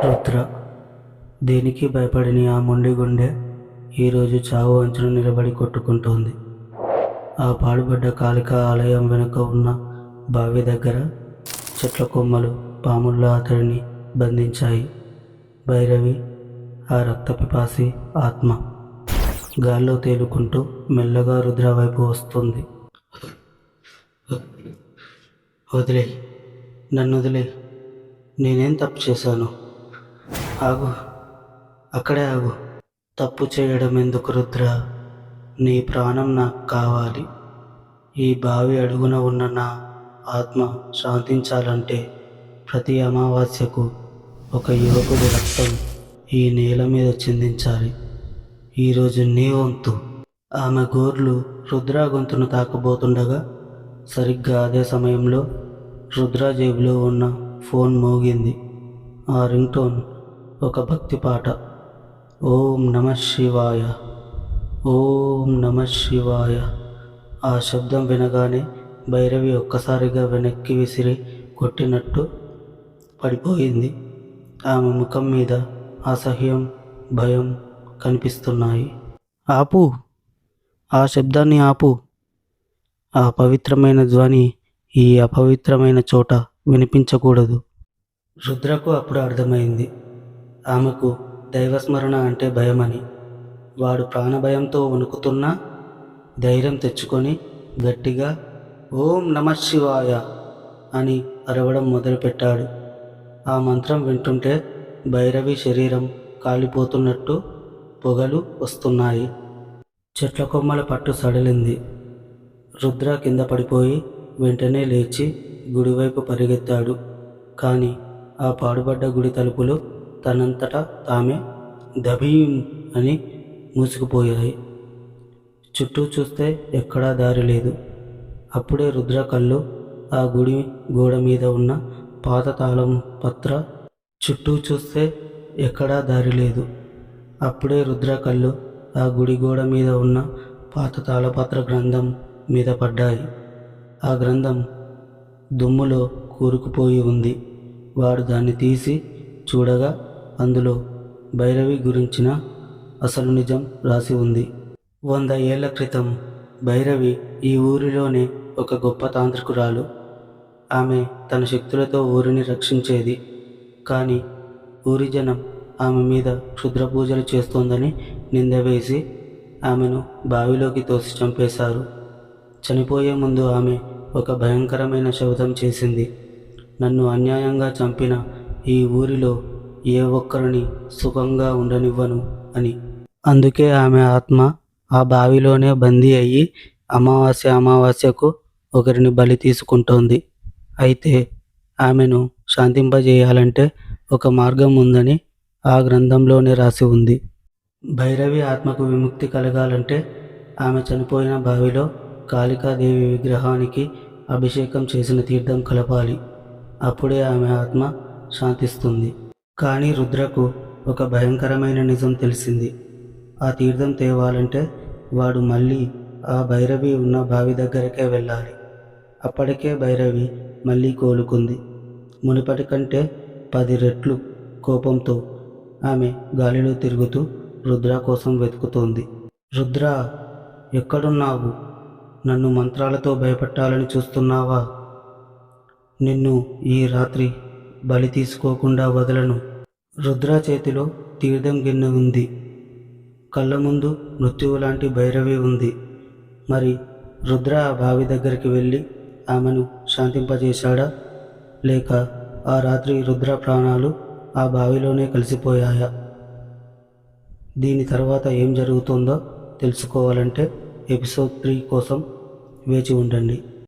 రుద్ర దేనికి భయపడిని ఆ మొండి గుండె ఈరోజు చావు అంచున నిలబడి కొట్టుకుంటోంది. ఆ పాడుబడ్డ కాళిక ఆలయం వెనుక ఉన్న బావి దగ్గర చెట్ల కొమ్మలు పాముల్లా అతడిని బంధించాయి. భైరవి, ఆ రక్తపిపాసి ఆత్మ, గాల్లో తేలుకుంటూ మెల్లగా రుద్ర వైపు వస్తుంది. వదిలే, నన్ను వదిలే, నేనేం తప్పు చేశాను? ఆగు, అక్కడే ఆగు. తప్పు చేయడం ఎందుకు రుద్ర? నీ ప్రాణం నాకు కావాలి. ఈ బావి అడుగున ఉన్న నా ఆత్మ శాంతించాలంటే ప్రతి అమావాస్యకు ఒక యువకుడి రక్తం ఈ నేల మీద చిందించాలి. ఈరోజు నీ వంతు. ఆమె గోర్లు రుద్ర గొంతును తాకబోతుండగా సరిగ్గా అదే సమయంలో రుద్ర జేబులో ఉన్న ఫోన్ మోగింది. ఆ రింగ్ టోన్ ఒక భక్తి పాట. ఓం నమ శివాయ, ఓం నమ శివాయ. ఆ శబ్దం వినగానే భైరవి ఒక్కసారిగా వెనక్కి విసిరి కొట్టినట్టు పడిపోయింది. ఆమె ముఖం మీద అసహ్యం, భయం కనిపిస్తున్నాయి. ఆపు, ఆ శబ్దాన్ని ఆపు. ఆ పవిత్రమైన ధ్వని ఈ అపవిత్రమైన చోట వినిపించకూడదు. రుద్రకు అప్పుడు అర్థమైంది, ఆమెకు దైవస్మరణ అంటే భయమని. వాడు ప్రాణభయంతో వణుకుతున్నా ధైర్యం తెచ్చుకొని గట్టిగా ఓం నమ శివాయ అని అరవడం మొదలుపెట్టాడు. ఆ మంత్రం వింటుంటే భైరవి శరీరం కాలిపోతున్నట్టు పొగలు వస్తున్నాయి. చెట్ల కొమ్మల పట్టు సడలింది. రుద్ర కింద పడిపోయి వెంటనే లేచి గుడివైపు పరిగెత్తాడు. కానీ ఆ పాడుబడ్డ గుడి తలుపులు తనంతటా తామే దభీం అని మూసుకుపోయాయి. చుట్టూ చూస్తే ఎక్కడా దారి లేదు. అప్పుడే రుద్ర కళ్ళు ఆ గుడి గోడ మీద ఉన్న పాత తాళం పత్ర చుట్టూ చూస్తే ఎక్కడా దారి లేదు. అప్పుడే రుద్ర కళ్ళు ఆ గుడి గోడ మీద ఉన్న పాత తాళపత్ర గ్రంథం మీద పడ్డాయి. ఆ గ్రంథం దుమ్ములో కూరుకుపోయి ఉంది. వాడు దాన్ని తీసి చూడగా అందులో భైరవి గురించిన అసలు నిజం రాసి ఉంది. 100 ఏళ్ల క్రితం భైరవి ఈ ఊరిలోనే ఒక గొప్ప తాంత్రికురాలు. ఆమె తన శక్తులతో ఊరిని రక్షించేది. కానీ ఊరి జనం ఆమె మీద క్షుద్ర పూజలు చేస్తోందని నింద వేసి ఆమెను బావిలోకి తోసి చంపేశారు. చనిపోయే ముందు ఆమె ఒక భయంకరమైన శపథం చేసింది, నన్ను అన్యాయంగా చంపిన ఈ ఊరిలో ఏ ఒక్కరిని సుఖంగా ఉండనివ్వను అని. అందుకే ఆమె ఆత్మ ఆ బావిలోనే బందీ అయ్యి అమావాస్యకు ఒకరిని బలి తీసుకుంటోంది. అయితే ఆమెను శాంతింపజేయాలంటే ఒక మార్గం ఉందని ఆ గ్రంథంలోనే రాసి ఉంది. భైరవి ఆత్మకు విముక్తి కలగాలంటే ఆమె చనిపోయిన బావిలో కాళికాదేవి విగ్రహానికి అభిషేకం చేసిన తీర్థం కలపాలి. అప్పుడే ఆమె ఆత్మ శాంతిస్తుంది. కానీ రుద్రకు ఒక భయంకరమైన నిజం తెలిసింది. ఆ తీర్థం తేవాలంటే వాడు మళ్ళీ ఆ భైరవి ఉన్న బావి దగ్గరకే వెళ్ళాలి. అప్పటికే భైరవి మళ్ళీ కోలుకుంది. మునుపటి కంటే 10 రెట్లు కోపంతో ఆమె గాలిలో తిరుగుతూ రుద్ర కోసం వెతుకుతోంది. రుద్ర, ఎక్కడున్నావు? నన్ను మంత్రాలతో భయపెట్టాలని చూస్తున్నావా? నిన్ను ఈ రాత్రి బలి తీసుకోకుండా వదలను. రుద్ర చేతిలో తీర్థం గిన్నె ఉంది. కళ్ళ ముందు మృత్యువు లాంటి భైరవి ఉంది. మరి రుద్ర ఆ బావి దగ్గరికి వెళ్ళి ఆమెను శాంతింపజేశాడా? లేక ఆ రాత్రి రుద్ర ప్రాణాలు ఆ బావిలోనే కలిసిపోయాయా? దీని తర్వాత ఏం జరుగుతుందో తెలుసుకోవాలంటే ఎపిసోడ్ 3 కోసం వేచి ఉండండి.